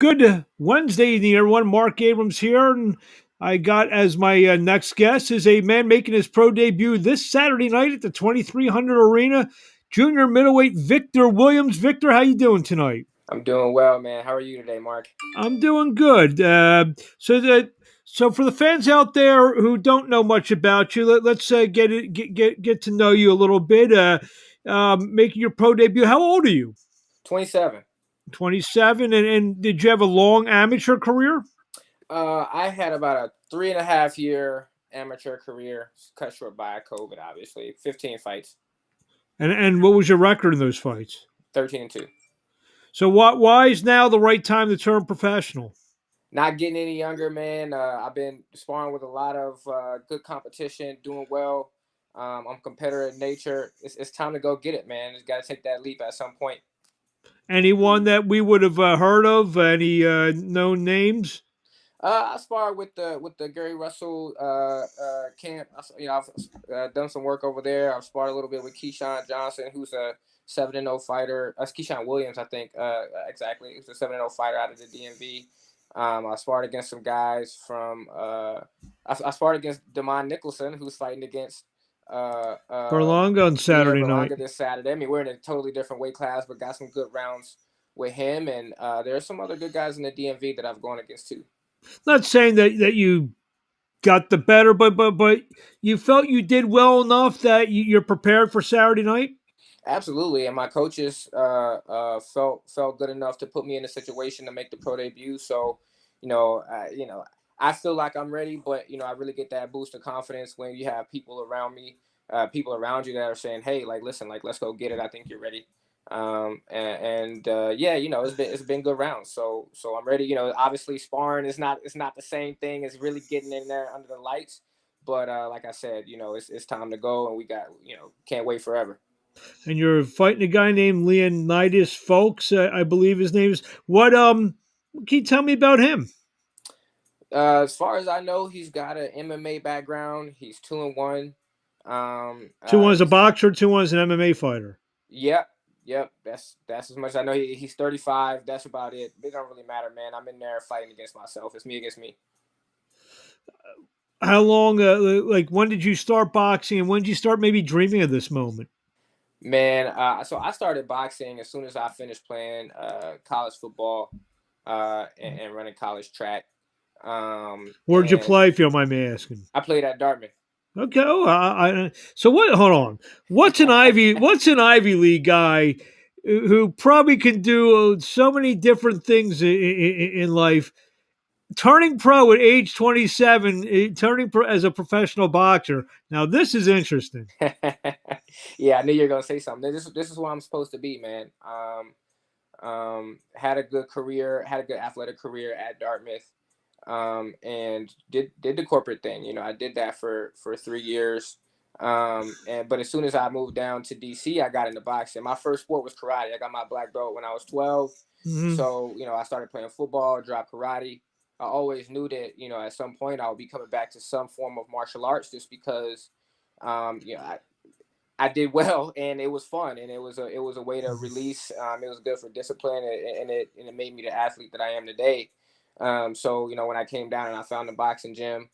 Good Wednesday evening, everyone. Mark Abrams here, and I got as my next guest is a man making his pro debut this Saturday night at the 2300 Arena. Junior Middleweight Victor Williams. Victor, how you doing tonight? I'm doing well, man. How are you today, Mark? I'm doing good. So for the fans out there who don't know much about you, let's get to know you a little bit. Making your pro debut. How old are you? 27. 27, and did you have a long amateur career? I had about a 3.5 year amateur career, cut short by COVID, obviously. 15 fights, And what was your record in those fights? 13-2. So why is now the right time to turn professional? Not getting any younger, man. I've been sparring with a lot of good competition, doing well. I'm competitive in nature. It's time to go get it, man. It's got to take that leap at some point. Anyone that we would have heard of? Any known names? I sparred with the Gary Russell camp. I've done some work over there. I've sparred a little bit with Keyshawn Johnson, who's a 7-0 fighter. That's Keyshawn Williams, I think. Exactly, he's a 7-0 fighter out of the DMV. I sparred against some guys from. I sparred against Damon Nicholson, who's fighting against Berlanga on Pierre Saturday night. Berlanga this Saturday. I mean, we're in a totally different weight class, but got some good rounds with him. And there's some other good guys in the DMV that I've gone against too. Not saying that you got the better, but you felt you did well enough that you're prepared for Saturday night. Absolutely, and my coaches felt good enough to put me in a situation to make the pro debut. So, I feel like I'm ready, but I really get that boost of confidence when you have people around me, people around you that are saying, "Hey, like, listen, like, let's go get it. I think you're ready." Yeah, it's been good rounds. So I'm ready. Obviously sparring is not the same thing as really getting in there under the lights. But like I said, it's time to go, and we got can't wait forever. And you're fighting a guy named Leonitis Fowlkes, I believe his name is. What can you tell me about him? As far as I know, he's got an MMA background. He's 2-1. Two one is a He's boxer, two one is an MMA fighter. Yep, yep. That's as much as I know. He's 35. That's about it. It don't really matter, man. I'm in there fighting against myself. It's me against me. How long? Like when did you start boxing, and when did you start maybe dreaming of this moment? Man, so I started boxing as soon as I finished playing college football and running college track. Where'd you And play, if you don't mind me asking? I played at Dartmouth. Okay. Oh, so what? Hold on. What's an Ivy League guy who probably can do so many different things in life? Turning pro at age 27, turning pro as a professional boxer. Now this is interesting. Yeah, I knew you were gonna say something. This is what I'm supposed to be, man. Had a good career, had a good athletic career at Dartmouth, and did the corporate thing. I did that for 3 years. But as soon as I moved down to DC, I got into boxing. My first sport was karate. I got my black belt when I was 12. Mhm. So I started playing football, dropped karate. I always knew that at some point I would be coming back to some form of martial arts, just because um, you know I, I did well, and it was fun, and it was a way to release. It was good for discipline, and it made me the athlete that I am today. So when I came down and I found the boxing gym,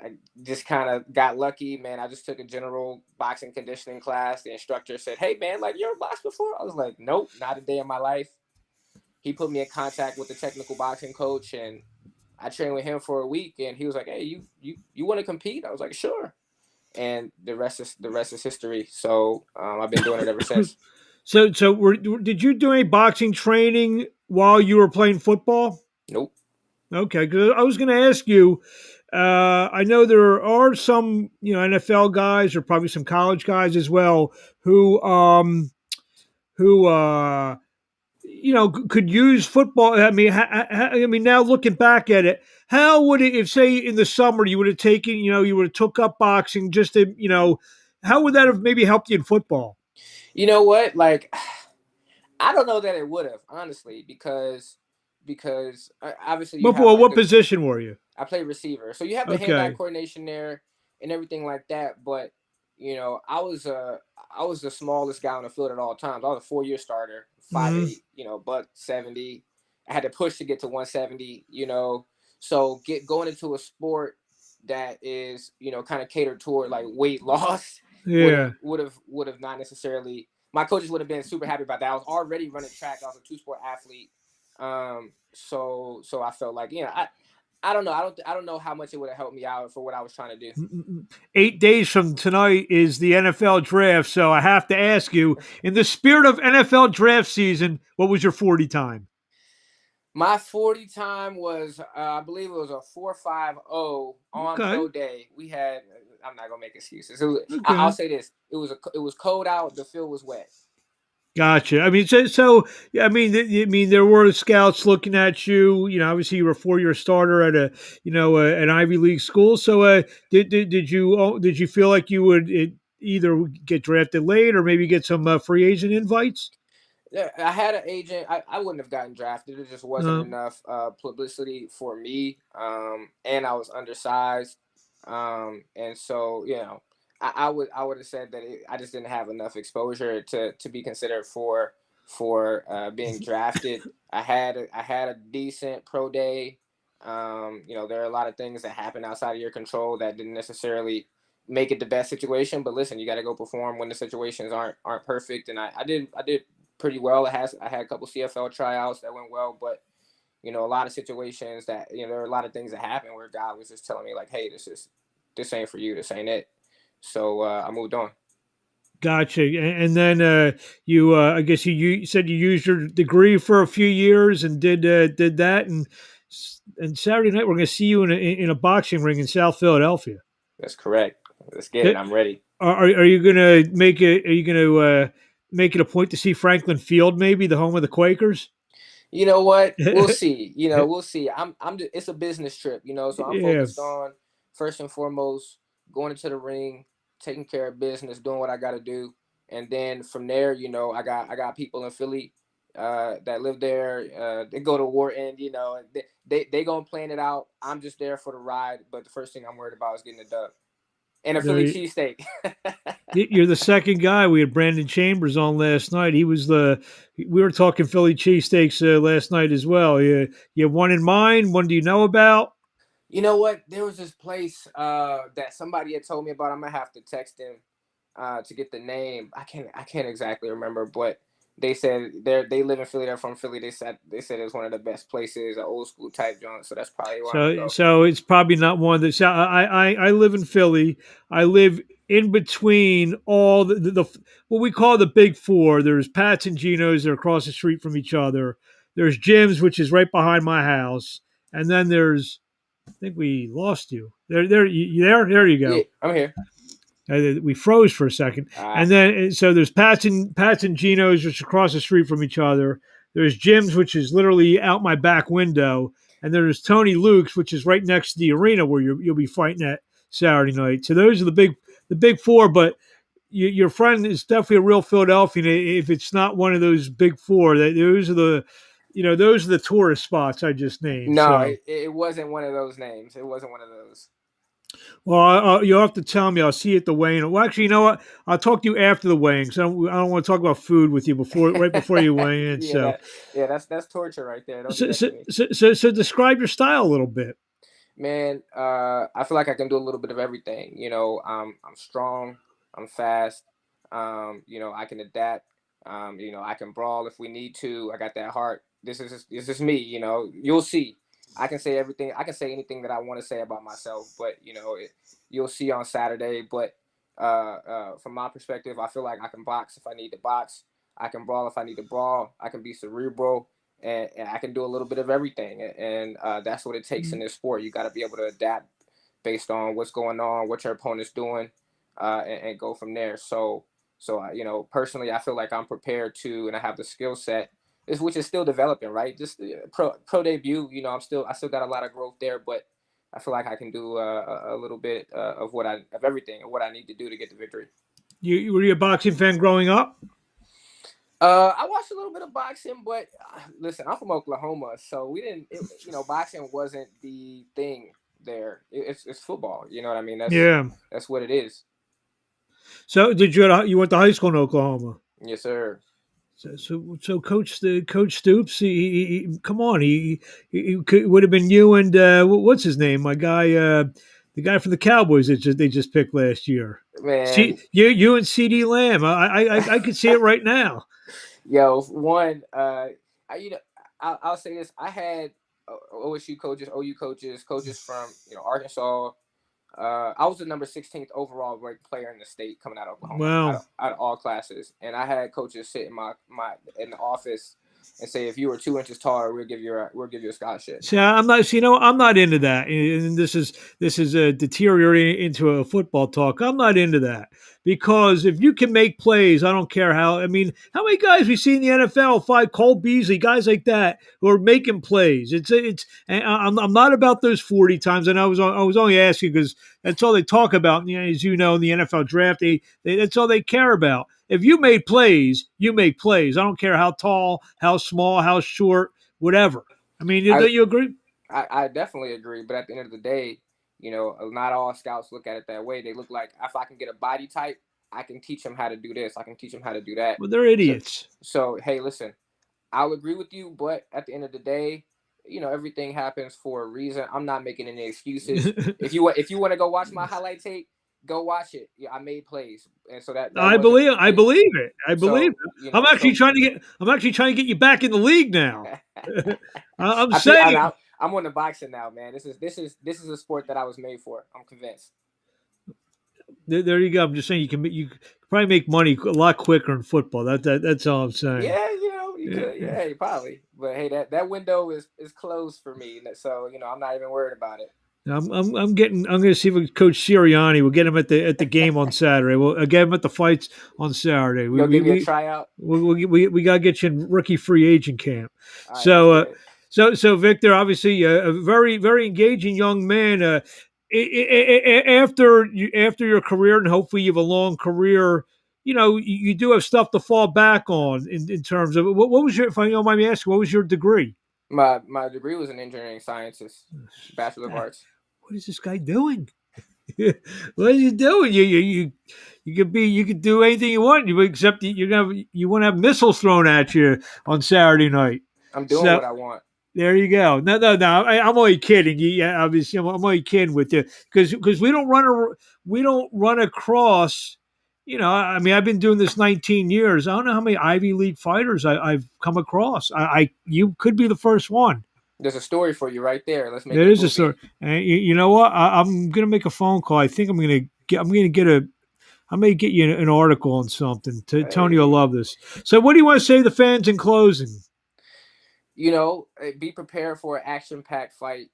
I just kind of got lucky, man. I just took a general boxing conditioning class. The instructor said, "Hey, man, like, you ever boxed before?" I was like, "Nope, not a day in my life." He put me in contact with the technical boxing coach, and I trained with him for a week. And he was like, "Hey, you want to compete?" I was like, "Sure." And the rest is history. So I've been doing it ever since. Did you do any boxing training while you were playing football? Nope. Okay, because I was going to ask you. I know there are some, NFL guys, or probably some college guys as well, who could use football. I mean, now looking back at it, how would it, if say in the summer you would have taken, you would have took up boxing just to, how would that have maybe helped you in football? You know what? Like, I don't know that it would have, honestly, because obviously you have like What the position were you? I play receiver, so you have the hand-eye Okay. coordination there and everything like that. But I was the smallest guy on the field at all times. I was a 4-year starter, five Hmm. eight, buck 70. I had to push to get to 170. So going into a sport that is kind of catered toward like weight loss Yeah. would have not necessarily. My coaches would have been super happy about that. I was already running track. I was a two sport athlete. So I felt like I don't know. I don't know how much it would have helped me out for what I was trying to do. 8 days from tonight is the NFL draft. So I have to ask you, in the spirit of NFL draft season, what was your 40 time? My 40 time was, I believe it was a 4.50 on Okay. pro day. We had, I'm not gonna make excuses. I'll Okay. say this: it was cold out. The field was wet. Gotcha. I mean, so yeah, I mean, there were scouts looking at you. You know, obviously, you were a 4 year starter at an Ivy League school. So, did you feel like you would either get drafted late or maybe get some free agent invites? Yeah, I had an agent. I wouldn't have gotten drafted. It just wasn't Uh, enough publicity for me. And I was undersized. And so I would have said that I just didn't have enough exposure to be considered for being drafted. I had a decent pro day. There are a lot of things that happen outside of your control that didn't necessarily make it the best situation. But listen, you got to go perform when the situations aren't perfect. And I did pretty well. I had a couple CFL tryouts that went well, but a lot of situations that there are a lot of things that happen where God was just telling me like, hey, this ain't for you, this ain't it. So I moved on. Gotcha. And then I guess you said you used your degree for a few years and did that, and Saturday night we're going to see you in a boxing ring in South Philadelphia. That's correct. Let's get it. That- I'm ready. Are you going to make it? Are you going to make it a point to see Franklin Field, maybe the home of the Quakers? You know what? We'll see. We'll see. It's a business trip. So I'm Yeah. focused on first and foremost going into the ring, taking care of business, doing what I got to do, and then from there, I got people in Philly that live there. They go to Wharton. They gonna plan it out. I'm just there for the ride. But the first thing I'm worried about is getting a dub and a Philly There, cheesesteak. you're the second guy. We had Brandon Chambers on last night. We were talking Philly cheesesteaks last night as well. You have one in mind? One do you know about? You know what? There was this place that somebody had told me about. I'm gonna have to text him to get the name. I can't exactly remember, but they said they live in Philly. They're from Philly. They said it was one of the best places, an old school type joint. So that's probably where I'm gonna go. So it's probably not one that. So I live in Philly. I live in between all what we call the big four. There's Pat's and Geno's. They're across the street from each other. There's Jim's, which is right behind my house, and then there's. I think we lost you. You there? There you Yeah, go. I'm here. We froze for a second, Uh, and then so there's Pat's and Geno's, which are across the street from each other. There's Jim's, which is literally out my back window, and there's Tony Luke's, which is right next to the arena where you'll be fighting at Saturday night. So those are the big four. But your friend is definitely a real Philadelphian. If it's not one of those big four, those are the tourist spots I just named. no, So. it wasn't one of those names. It wasn't one of those. Well, you'll have to tell me. I'll see you at the weighing. Well, actually, you know what? I'll talk to you after the weighing. So I don't want to talk about food with you right before you weigh in. Yeah, that's torture right there. Don't do So, that so, to me. so describe your style a little bit. Man, I feel like I can do a little bit of everything. I'm strong, I'm fast. I can adapt. I can brawl if we need to. I got that heart. This is me. You'll see. I can say everything. I can say anything that I want to say about myself, but you'll see on Saturday. But from my perspective, I feel like I can box if I need to box. I can brawl if I need to brawl. I can be cerebral and I can do a little bit of everything. And that's what it takes in this sport. You got to be able to adapt based on what's going on, what your opponent's doing, and go from there. So personally, I feel like I'm prepared to, and I have the skill set, which is still developing, right? Just the pro debut. I still got a lot of growth there, but I feel like I can do a little bit of everything and what I need to do to get the victory. Were you a boxing fan growing up? I watched a little bit of boxing, but listen, I'm from Oklahoma, so we didn't. Boxing wasn't the thing there. It's football. You know what I mean? Yeah. That's what it is. So you went to high school in Oklahoma? Yes, sir. So Coach Stoops, come on, would have been you and what's his name, my guy, the guy from the Cowboys that they just picked last year. See, Man, you and CD Lamb, I could see it right now. yo, one, you know, I'll say this: I had OSU coaches, OU coaches, coaches from Arkansas. I was the number 16th overall ranked player in the state coming out of Oklahoma, Wow. out of all classes, and I had coaches sit in my in the office and say, if you were 2 inches taller, we'll give you a scholarship. See, I'm not. See, I'm not into that. And this is deteriorating into a football talk. I'm not into that because if you can make plays, I don't care how. I mean, how many guys we see in the NFL? Five Cole Beasley, guys like that who are making plays. And I'm not about those 40 times. And I was only asking because that's all they talk about. As you know, in the NFL draft, that's all they care about. If you made plays, you make plays. I don't care how tall, how small, how short, whatever. I mean, I, don't you agree? I definitely agree, but at the end of the day, not all scouts look at it that way. They look like, if I can get a body type, I can teach them how to do this. I can teach them how to do that. Well, they're So, idiots. so hey, listen, I'll agree with you, but at the end of the day, everything happens for a reason. I'm not making any excuses. If you want to go watch my highlight tape, go watch it. Yeah, I made plays, and so that I wasn't. believe. I believe it. I believe So it. I'm actually trying to get. I'm actually trying to get you back in the league now. I'm saying. I'm on the boxing now, man. This is a sport that I was made for. I'm convinced. There you go. I'm just saying you could probably make money a lot quicker in football. That's all I'm saying. Yeah, you could. Yeah, hey, probably. But hey, that window is closed for me. So I'm not even worried about it. I'm going to see if Coach Sirianni. We'll get him at the game on Saturday. We'll get him at the fights on Saturday. You'll give me a tryout. We got to get you in rookie free agent camp. Right, So Victor, obviously a very very engaging young man. After your career, and hopefully you have a long career. You do have stuff to fall back on in terms of what was your, if I don't mind me asking, what was your degree? My degree was in engineering sciences, Bachelor of Arts. What is this guy doing? What are you doing? You could do anything you want, except you want to have missiles thrown at you on Saturday night. I'm doing what I want. There you go. No. I'm only kidding. Yeah, obviously, I'm only kidding with you because we don't run across. I mean, I've been doing this 19 years. I don't know how many Ivy League fighters I've come across. You could be the first one. There's a story for you right there. Let's make it. There is a story. And you know what? I'm gonna make a phone call. I think I'm gonna get a. I may get you an article on something. Tony will love this. So, what do you want to say to the fans in closing? Be prepared for an action-packed fight.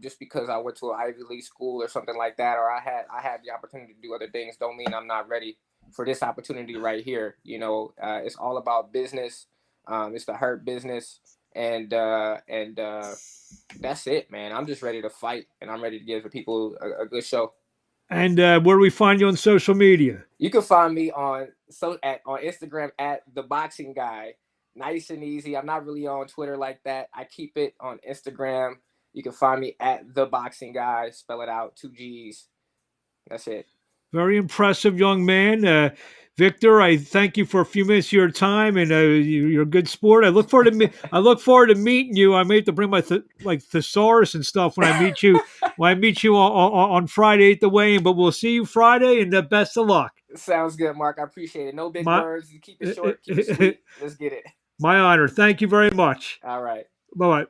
Just because I went to an Ivy League school or something like that, or I had the opportunity to do other things, don't mean I'm not ready for this opportunity right here. It's all about business. It's the hurt business, and that's it, man. I'm just ready to fight, and I'm ready to give the people a good show. And where do we find you on social media? You can find me on Instagram at The Boxing Guy. Nice and easy. I'm not really on Twitter like that. I keep it on Instagram. You can find me at The Boxing Guy. Spell it out, 2 G's. That's it. Very impressive young man. Victor, I thank you for a few minutes of your time, and you're a good sport. I look forward to meeting you. I may have to bring my thesaurus and stuff when I meet you. When I meet you on Friday at the weigh-in, but we'll see you Friday, and best of luck. Sounds good, Mark. I appreciate it. No big words. Keep it short. Keep it sweet. Let's get it. My honor. Thank you very much. All right. Bye-bye.